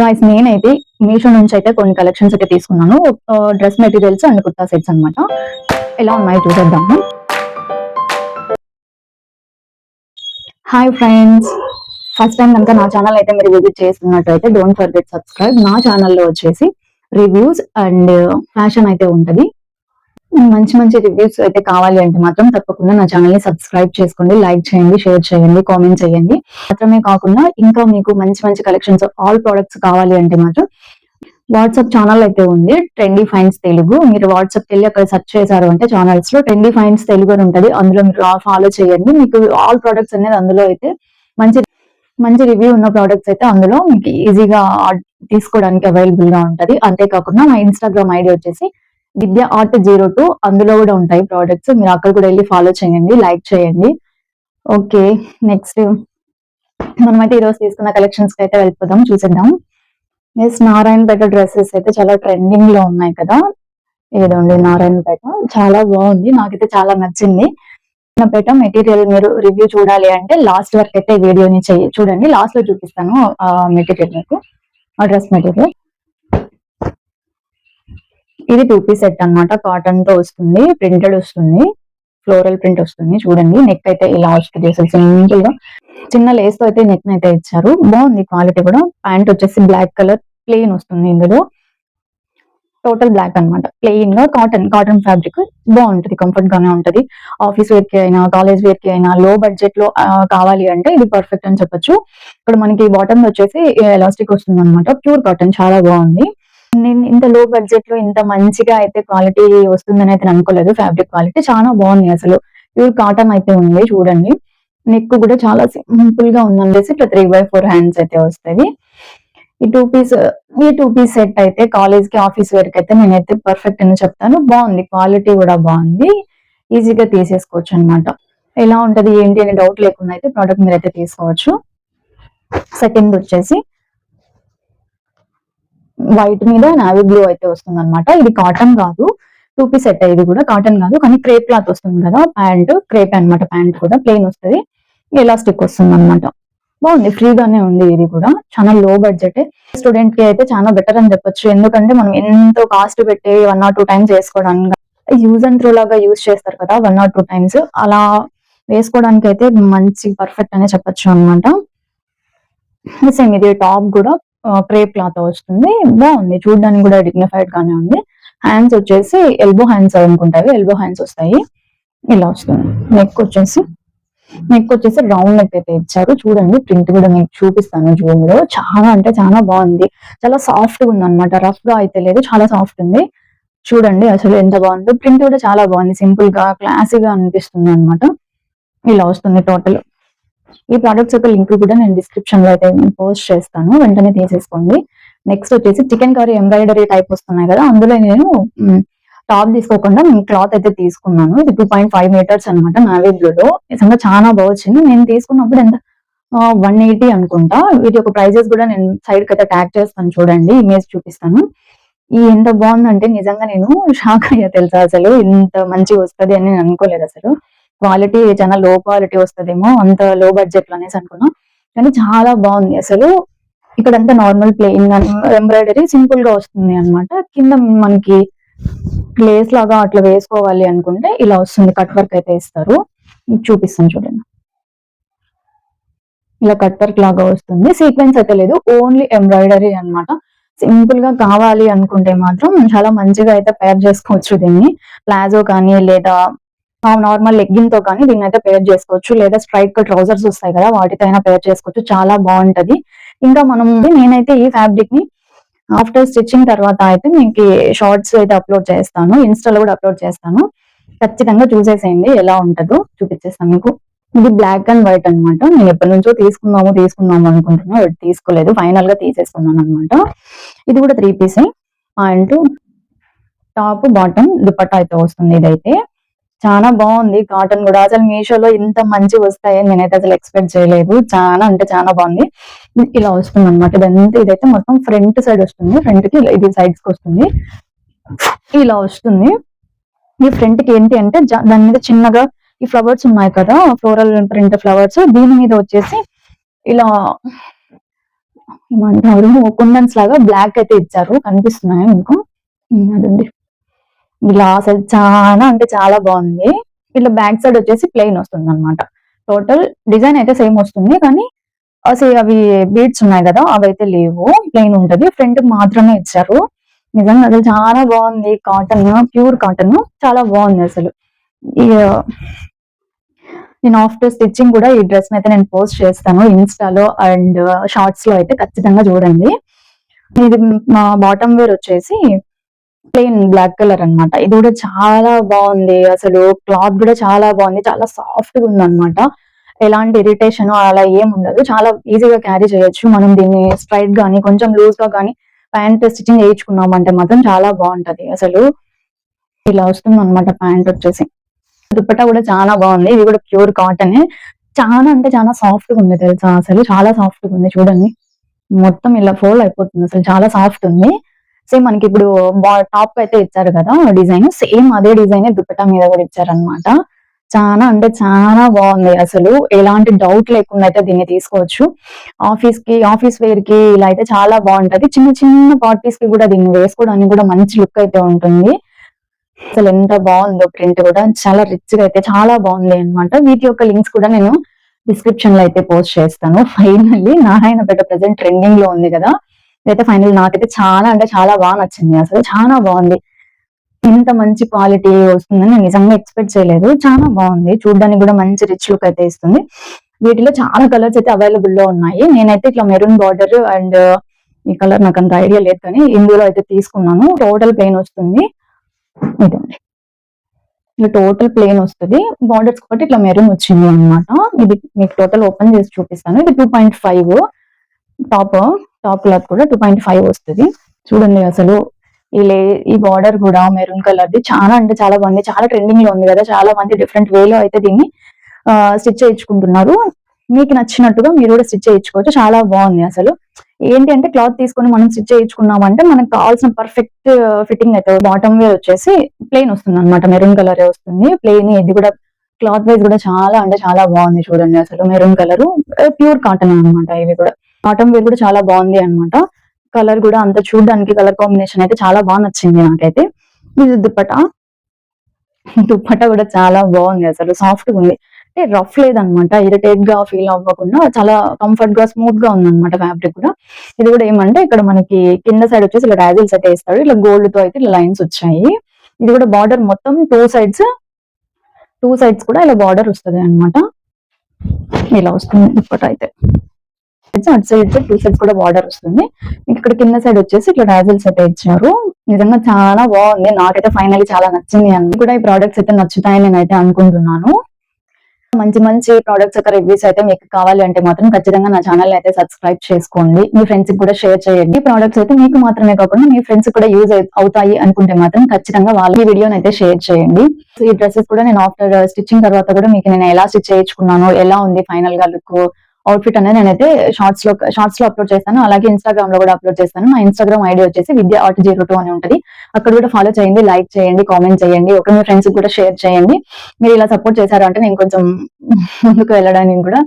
Guys నేనైతే మీషో నుంచి అయితే కొన్ని కలెక్షన్స్ అయితే తీసుకున్నాను. Dress materials and kurta sets అన్నమాట. ఎలా ఉన్నాయో చూసేద్దాము. హాయ్ ఫ్రెండ్స్, ఫస్ట్ టైం కనుక నా ఛానల్ అయితే మీరు విజిట్ చేస్తున్నట్టయితే డోంట్ ఫర్గెట్ సబ్స్క్రైబ్. నా ఛానల్లో వచ్చేసి రివ్యూస్ అండ్ ఫ్యాషన్ అయితే ఉంటది. మంచి మంచి రివ్యూస్ అయితే కావాలి అంటే మాత్రం తప్పకుండా నా ఛానల్ ని సబ్స్క్రైబ్ చేసుకోండి, లైక్ చేయండి, షేర్ చేయండి, కామెంట్ చేయండి. మాత్రమే కాకుండా ఇంకా మీకు మంచి మంచి కలెక్షన్స్ ఆల్ ప్రొడక్ట్స్ కావాలి అంటే మాత్రం వాట్సాప్ ఛానల్ అయితే ఉంది, ట్రెండీ ఫైన్స్ తెలుగు. మీరు వాట్సాప్ వెళ్ళి అక్కడ సెర్చ్ చేశారు అంటే ఛానల్స్ లో ట్రెండీ ఫైన్స్ తెలుగు అని ఉంటది. అందులో మీరు ఫాలో చేయండి. మీకు ఆల్ ప్రొడక్ట్స్ అనేది అందులో అయితే మంచి మంచి రివ్యూ ఉన్న ప్రొడక్ట్స్ అయితే అందులో మీకు ఈజీగా తీసుకోవడానికి అవైలబుల్ గా ఉంటది. అంతేకాకుండా మా ఇన్స్టాగ్రామ్ ఐడి వచ్చేసి విద్య ఆర్ట్ 02. అందులో కూడా ఉంటాయి ప్రోడక్ట్స్. మీరు అక్కడ కూడా వెళ్ళి ఫాలో చేయండి, లైక్ చేయండి. ఓకే, నెక్స్ట్ మనమైతే ఈరోజు తీసుకున్న కలెక్షన్స్ కి అయితే వెళ్ళిపోదాం, చూసేద్దాం. ఎస్, నారాయణపేట డ్రెస్సెస్ అయితే చాలా ట్రెండింగ్ లో ఉన్నాయి కదా. ఏదండి నారాయణపేట చాలా బాగుంది, నాకైతే చాలా నచ్చింది. నారాయణపేట మెటీరియల్ మీరు రివ్యూ చూడాలి అంటే లాస్ట్ వరకు అయితే వీడియోని చూడండి. లాస్ట్ లో చూపిస్తాను ఆ మెటీరియల్ మీకు, ఆ డ్రెస్ మెటీరియల్. ఇది 2 పీస్ సెట్ అన్నమాట. కాటన్ తో వస్తుంది, ప్రింటెడ్ వస్తుంది, ఫ్లోరల్ ప్రింట్ వస్తుంది. చూడండి, నెక్ అయితే ఇలా వస్తుంది అసలు సింపుల్ గా. చిన్న లేస్ తో అయితే నెక్ అయితే ఇచ్చారు, బాగుంది క్వాలిటీ కూడా. ప్యాంట్ వచ్చేసి బ్లాక్ కలర్ ప్లెయిన్ వస్తుంది. ఇందులో టోటల్ బ్లాక్ అన్నమాట, ప్లెయిన్ గా కాటన్ ఫ్యాబ్రిక్ బాగుంటది, కంఫర్ట్ గానే ఉంటది. ఆఫీస్ వేర్ కి అయినా, కాలేజ్ వేర్ కి అయినా, లో బడ్జెట్ లో కావాలి అంటే ఇది పర్ఫెక్ట్ అని చెప్పొచ్చు. ఇక్కడ మనకి బాటమ్ వచ్చేసి ఎలాస్టిక్ వస్తుంది అనమాట, ప్యూర్ కాటన్, చాలా బాగుంది. నేను ఇంత లో బడ్జెట్ లో ఇంత మంచిగా అయితే క్వాలిటీ వస్తుందని అయితే అనుకోలేదు. ఫ్యాబ్రిక్ క్వాలిటీ చాలా బాగుంది అసలు, ప్యూర్ కాటన్ అయితే ఉంది. చూడండి, నెక్ కూడా చాలా సింపుల్ గా ఉందనేసి ఇట్లా 3/4 హ్యాండ్స్ అయితే వస్తుంది. ఈ టూ పీస్ సెట్ అయితే కాలేజ్ కి, ఆఫీస్ వేర్ కి అయితే నేనైతే పర్ఫెక్ట్ అని చెప్తాను. బాగుంది, క్వాలిటీ కూడా బాగుంది, ఈజీగా తీసేసుకోవచ్చు అనమాట. ఎలా ఉంటది ఏంటి అనే డౌట్ లేకుండా అయితే ప్రోడక్ట్ మీరు అయితే తీసుకోవచ్చు. సెకండ్ వచ్చేసి వైట్ మీద నావీ బ్లూ అయితే వస్తుంది అనమాట. ఇది కాటన్ కాదు, 2 పీస్ సెట్. ఇది కూడా కాటన్ కాదు, కానీ క్రేప్ క్లాత్ వస్తుంది కదా. ప్యాంట్ క్రేప్ అనమాట, ప్యాంట్ కూడా ప్లెయిన్ వస్తుంది, ఎలాస్టిక్ వస్తుంది అనమాట. బాగుంది, ఫ్రీగానే ఉంది. ఇది కూడా చాలా లో బడ్జెట్, స్టూడెంట్ కి అయితే చాలా బెటర్ అని చెప్పొచ్చు. ఎందుకంటే మనం ఎంతో కాస్ట్ పెట్టి 1 or 2 టైమ్స్ వేసుకోవడానికి, యూజ్ అండ్ త్రో లాగా యూజ్ చేస్తారు కదా 1 or 2 టైమ్స్, అలా వేసుకోవడానికి అయితే మంచి పర్ఫెక్ట్ అనే చెప్పొచ్చు అనమాట. సేమ్ ఇది టాప్ కూడా క్రేప్ క్లాత్ వస్తుంది, బాగుంది, చూడడానికి కూడా డిగ్నిఫైడ్ గానే ఉంది. హ్యాండ్స్ వచ్చేసి ఎల్బో హ్యాండ్స్ అనుకుంటాయి, ఎల్బో హ్యాండ్స్ వస్తాయి, ఇలా వస్తుంది. నెక్ వచ్చేసి రౌండ్ నెక్ అయితే ఇచ్చారు. చూడండి, ప్రింట్ కూడా మీకు చూపిస్తాను జూమ్ లో. చాలా అంటే చాలా బాగుంది, చాలా సాఫ్ట్ గా ఉంది అనమాట, రఫ్ గా అయితే లేదు, చాలా సాఫ్ట్ ఉంది. చూడండి అసలు ఎంత బాగుందో, ప్రింట్ కూడా చాలా బాగుంది, సింపుల్ గా క్లాసీగా అనిపిస్తుంది అనమాట. ఇలా వస్తుంది టోటల్. ఈ ప్రొడక్ట్స్ యొక్క లింక్ కూడా నేను డిస్క్రిప్షన్ లో అయితే పోస్ట్ చేస్తాను, వెంటనే తీసేసుకోండి. నెక్స్ట్ వచ్చేసి చికెన్ కర్రీ ఎంబ్రాయిడరీ టైప్ వస్తున్నాయి కదా, అందులో నేను టాప్ తీసుకోకుండా నేను క్లాత్ అయితే తీసుకున్నాను. ఇది 2.5 మీటర్స్ అనమాట, నావీ బ్లూ లో. నిజంగా చాలా బాగా వచ్చింది. నేను తీసుకున్నప్పుడు ఎంత 180 అనుకుంటా. వీటి యొక్క ప్రైజెస్ కూడా నేను సైడ్ కి అయితే ట్యాగ్ చేస్తాను, చూడండి, ఇమేజ్ చూపిస్తాను. ఈ ఎంత బాగుందంటే నిజంగా నేను షాక్ అయ్యా తెలుసా, అసలు ఇంత మంచిగా వస్తుంది అని నేను అనుకోలేదు అసలు. క్వాలిటీ చాలా లో క్వాలిటీ వస్తుందేమో అంత లో బడ్జెట్ లో అనేసి అనుకున్నా, కానీ చాలా బాగుంది అసలు. ఇక్కడ అంతా నార్మల్ ప్లెయిన్ ఎంబ్రాయిడరీ సింపుల్ గా వస్తుంది అనమాట. కింద మనకి లేస్ లాగా అట్లా వేసుకోవాలి అనుకుంటే ఇలా వస్తుంది, కట్ వర్క్ అయితే ఇస్తారు. చూపిస్తాను చూడండి, ఇలా కట్ వర్క్ లాగా వస్తుంది, సీక్వెన్స్ అయితే లేదు, ఓన్లీ ఎంబ్రాయిడరీ అనమాట. సింపుల్ గా కావాలి అనుకుంటే మాత్రం చాలా మంచిగా అయితే పేర్ చేసుకోవచ్చు దీన్ని. ప్లాజో కానీ లేదా నార్మల్ లెగ్గిన్ తో కానీ దీన్ని అయితే పేర్ చేసుకోవచ్చు, లేదా స్ట్రైట్ గా ట్రౌజర్స్ వస్తాయి కదా వాటితో అయినా పేర్ చేసుకోవచ్చు, చాలా బాగుంటది. ఇంకా మనం నేనైతే ఈ ఫ్యాబ్రిక్ ని ఆఫ్టర్ స్టిచ్చింగ్ తర్వాత అయితే మీకు షార్ట్స్ అయితే అప్లోడ్ చేస్తాను, ఇన్స్టాలో కూడా అప్లోడ్ చేస్తాను, ఖచ్చితంగా చూసేసేయండి ఎలా ఉంటుందో చూపించేస్తాను మీకు. ఇది బ్లాక్ అండ్ వైట్ అనమాట. నేను ఎప్పటి నుంచో తీసుకుందాము అనుకుంటున్నా, బట్ తీసుకోలేదు, ఫైనల్ గా తీసేసుకున్నాను అనమాట. ఇది కూడా 3 piece pant, top, bottom, dupatta అయితే వస్తుంది. ఇదైతే చాలా బాగుంది, కాటన్ కూడా. అసలు మీషోలో ఇంత మంచి వస్తాయని నేనైతే అసలు ఎక్స్పెక్ట్ చేయలేదు, చాలా అంటే చాలా బాగుంది. ఇలా వస్తుంది అనమాట. ఇదైతే మొత్తం ఫ్రంట్ సైడ్ వస్తుంది, ఫ్రంట్ కి ఇది సైడ్స్ కి వస్తుంది, ఇలా వస్తుంది. ఈ ఫ్రంట్ కి ఏంటి అంటే దాని మీద చిన్నగా ఈ ఫ్లవర్స్ ఉన్నాయి కదా, ఫ్లోరల్ ప్రింట్ ఫ్లవర్స్, దీని మీద వచ్చేసి ఇలా ఏమంటారు కుందన్స్ లాగా బ్లాక్ అయితే ఇచ్చారు, కనిపిస్తున్నాయి మీకు. అదండి ఇలా అసలు చాలా అంటే చాలా బాగుంది. ఇట్లా బ్యాక్ సైడ్ వచ్చేసి ప్లెయిన్ వస్తుంది అనమాట. టోటల్ డిజైన్ అయితే సేమ్ వస్తుంది, కానీ అసలు అవి బీడ్స్ ఉన్నాయి కదా అవైతే లేవు, ప్లెయిన్ ఉంటది. ఫ్రంట్ మాత్రమే ఇచ్చారు. నిజంగా అసలు చాలా బాగుంది. కాటన్, ప్యూర్ కాటన్, చాలా బాగుంది అసలు. నేను ఆఫ్టర్ స్టిచ్చింగ్ కూడా ఈ డ్రెస్ అయితే నేను పోస్ట్ చేస్తాను ఇన్స్టాలో అండ్ షార్ట్స్ లో అయితే ఖచ్చితంగా చూడండి. ఇది మా బాటమ్ వేర్ వచ్చేసి ప్లెయిన్ బ్లాక్ కలర్ అన్నమాట. ఇది కూడా చాలా బాగుంది అసలు. క్లాత్ కూడా చాలా బాగుంది, చాలా సాఫ్ట్ గా ఉంది అనమాట. ఎలాంటి ఇరిటేషన్ అలా ఏం ఉండదు, చాలా ఈజీగా క్యారీ చేయొచ్చు. మనం దీన్ని స్ట్రైట్ గానీ కొంచెం లూజ్ గా కానీ ప్యాంట్ స్టిచ్చింగ్ చేయించుకున్నామంటే మాత్రం చాలా బాగుంటది అసలు. ఇలా వస్తుంది అనమాట ప్యాంట్ వచ్చేసి. దుపట్టా కూడా చాలా బాగుంది. ఇది కూడా ప్యూర్ కాటన్, చాలా అంటే చాలా సాఫ్ట్ గా ఉంది తెలుసా, అసలు చాలా సాఫ్ట్ గా ఉంది. చూడండి మొత్తం ఇలా ఫోల్డ్ అయిపోతుంది, అసలు చాలా సాఫ్ట్ ఉంది. సేమ్ మనకి ఇప్పుడు టాప్ అయితే ఇచ్చారు కదా డిజైన్, సేమ్ అదే డిజైన్ దుపట్టా మీద కూడా ఇచ్చారనమాట. చాలా అంటే చాలా బాగుంది అసలు. ఎలాంటి డౌట్ లేకుండా అయితే దీన్ని తీసుకోవచ్చు. ఆఫీస్ వేర్ కి ఇలా అయితే చాలా బాగుంటది. చిన్న చిన్న పార్టీస్ కి కూడా దీన్ని వేసుకోవడానికి కూడా మంచి లుక్ అయితే ఉంటుంది. అసలు ఎంత బాగుందో, ప్రింట్ కూడా చాలా రిచ్ గా అయితే చాలా బాగుంది అనమాట. వీటి యొక్క లింక్స్ కూడా నేను డిస్క్రిప్షన్ లో అయితే పోస్ట్ చేస్తాను. ఫైనల్లీ నారాయణపేట ప్రెసెంట్ ట్రెండింగ్ లో ఉంది కదా, ఇదైతే ఫైనల్ నాకైతే చాలా అంటే చాలా బాగా నచ్చింది అసలు. చాలా బాగుంది. ఇంత మంచి క్వాలిటీ వస్తుందని నేను నిజంగా ఎక్స్పెక్ట్ చేయలేదు. చాలా బాగుంది, చూడడానికి కూడా మంచి రిచ్ లుక్ అయితే ఇస్తుంది. వీటిలో చాలా కలర్స్ అయితే అవైలబుల్ లో ఉన్నాయి. నేనైతే ఇట్లా మెరూన్ బార్డర్ అండ్ ఈ కలర్ నాకు అంత ఐడియా లేదు, కానీ ఇందులో అయితే తీసుకున్నాను. టోటల్ ప్లెయిన్ వస్తుంది. ఇదండి ఇట్లా టోటల్ ప్లెయిన్ వస్తుంది. బార్డర్స్ ఒకటి ఇట్లా మెరూన్ వచ్చింది అనమాట. ఇది మీకు టోటల్ ఓపెన్ చేసి చూపిస్తాను. ఇది 2.5 టాప్ క్లాత్ కూడా 2.5 వస్తుంది. చూడండి అసలు ఈ బార్డర్ కూడా మెరూన్ కలర్ ది చాలా అంటే చాలా బాగుంది. చాలా ట్రెండింగ్ లో ఉంది కదా, చాలా మంది డిఫరెంట్ వేలో అయితే దీన్ని స్టిచ్ చేయించుకుంటున్నారు. మీకు నచ్చినట్టుగా మీరు కూడా స్టిచ్ చేయించుకోవచ్చు. చాలా బాగుంది అసలు. ఏంటి అంటే క్లాత్ తీసుకొని మనం స్టిచ్ చేయించుకున్నామంటే మనకు కావాల్సిన పర్ఫెక్ట్ ఫిట్టింగ్ అయితే. బాటమ్ వేర్ వచ్చేసి ప్లెయిన్ వస్తుంది అనమాట, మెరూన్ కలర్ వస్తుంది ప్లెయిన్. ఇది కూడా క్లాత్ వైజ్ కూడా చాలా అంటే చాలా బాగుంది. చూడండి అసలు మెరూన్ కలర్, ప్యూర్ కాటన్ అనమాట. ఇవి కూడా బాటమ్ వేర్ కూడా చాలా బాగుంది అనమాట. కలర్ కూడా అంత చూడడానికి కలర్ కాంబినేషన్ అయితే చాలా బాగా నచ్చింది నాకైతే. ఇది దుప్పట కూడా చాలా బాగుంది అసలు. సాఫ్ట్ గా ఉంది, అంటే రఫ్ లేదనమాట. ఇరిటేట్ గా ఫీల్ అవ్వకుండా చాలా కంఫర్ట్ గా స్మూత్ గా ఉందన్నమాట ఫ్యాబ్రిక్ కూడా. ఇది కూడా ఏమంటే ఇక్కడ మనకి కింద సైడ్ వచ్చేసి ఇలా డాజిల్స్ అయితే వేస్తాడు, ఇలా గోల్డ్ తో అయితే ఇలా లైన్స్ వచ్చాయి. ఇది కూడా బార్డర్ మొత్తం టూ సైడ్స్ కూడా ఇలా బార్డర్ వస్తుంది అనమాట. ఇలా వస్తుంది దుప్పట అయితే. అటు సైడ్ టూ సైడ్స్ కూడా బార్డర్ వస్తుంది. ఇక్కడ కింద సైడ్ వచ్చేసి ఇట్లా డాజిల్స్ అయితే ఇచ్చారు. నిజంగా చాలా బాగుంది. నాకైతే ఫైనల్లీ చాలా నచ్చింది. అన్ని కూడా ఈ ప్రోడక్ట్స్ అయితే నచ్చుతాయని నేనైతే అనుకుంటున్నాను. మంచి మంచి ప్రోడక్ట్స్ యొక్క రివ్యూస్ అయితే మీకు కావాలి అంటే మాత్రం ఖచ్చితంగా నా ఛానల్ అయితే సబ్స్క్రైబ్ చేసుకోండి. మీ ఫ్రెండ్స్ కి కూడా షేర్ చేయండి. ఈ ప్రోడక్ట్స్ అయితే మీకు మాత్రమే కాకుండా మీ ఫ్రెండ్స్ కూడా యూజ్ అవుతాయి అనుకుంటే మాత్రం ఖచ్చితంగా వాళ్ళ ఈ వీడియోని అయితే షేర్ చేయండి. ఈ డ్రెస్సెస్ కూడా నేను ఆఫ్టర్ స్టిచ్చింగ్ తర్వాత కూడా మీకు నేను ఎలా స్టిచ్ చేయించుకున్నాను, ఎలా ఉంది ఫైనల్ గా లుక్, అవుట్ఫిట్ అనేది నేనైతే షార్ట్స్ లో అప్లోడ్ చేస్తాను. అలాగే ఇన్స్టాగ్రామ్ లో కూడా అప్లోడ్ చేస్తాను. నా ఇన్స్టాగ్రామ్ ఐడి వచ్చేసి vidya.02 అని ఉంటుంది. అక్కడ కూడా ఫాలో చేయండి, లైక్ చేయండి, కామెంట్ చేయండి. ఒక మీ ఫ్రెండ్స్ కూడా షేర్ చేయండి. మీరు ఇలా సపోర్ట్ చేశారు అంటే నేను కొంచెం ముందుకు వెళ్ళడానికి కూడా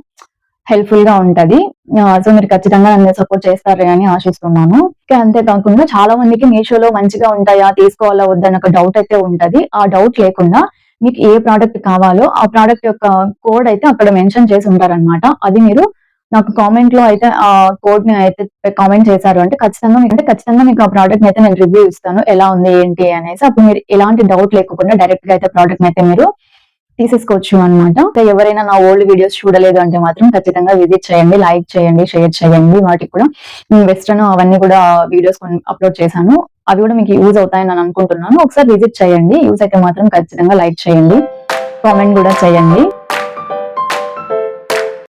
హెల్ప్ఫుల్ గా ఉంటది. సో మీరు ఖచ్చితంగా నన్ను సపోర్ట్ చేస్తారు అని ఆశిస్తున్నాను. అంతేకాకుండా చాలా మందికి మీషోలో మంచిగా ఉంటాయా, తీసుకోవాలా వద్దని ఒక డౌట్ అయితే ఉంటది. ఆ డౌట్ లేకుండా మీకు ఏ ప్రోడక్ట్ కావాలో ఆ ప్రోడక్ట్ యొక్క కోడ్ అయితే అక్కడ మెన్షన్ చేసి ఉంటారనమాట. అది మీరు నాకు కామెంట్ లో అయితే ఆ కోడ్ ని అయితే కామెంట్ చేశారు అంటే ఖచ్చితంగా మీకు ఆ ప్రోడక్ట్ అయితే నేను రివ్యూ ఇస్తాను, ఎలా ఉంది ఏంటి అనేసి. అప్పుడు మీరు ఎలాంటి డౌట్ లేకుండా డైరెక్ట్ గా అయితే ప్రోడక్ట్ అయితే మీరు తీసేసుకోవచ్చు అనమాట. ఎవరైనా నా ఓల్డ్ వీడియోస్ చూడలేదు అంటే మాత్రం ఖచ్చితంగా విజిట్ చేయండి, లైక్ చేయండి, షేర్ చేయండి. వాటికి కూడా వెస్ట్రన్ అవన్నీ కూడా వీడియోస్ అప్లోడ్ చేశాను. అవి కూడా మీకు యూజ్ అవుతాయని నేను అనుకుంటున్నాను. ఒకసారి విజిట్ చేయండి. యూజ్ అయితే మాత్రం ఖచ్చితంగా లైక్ చేయండి, కామెంట్ కూడా చేయండి.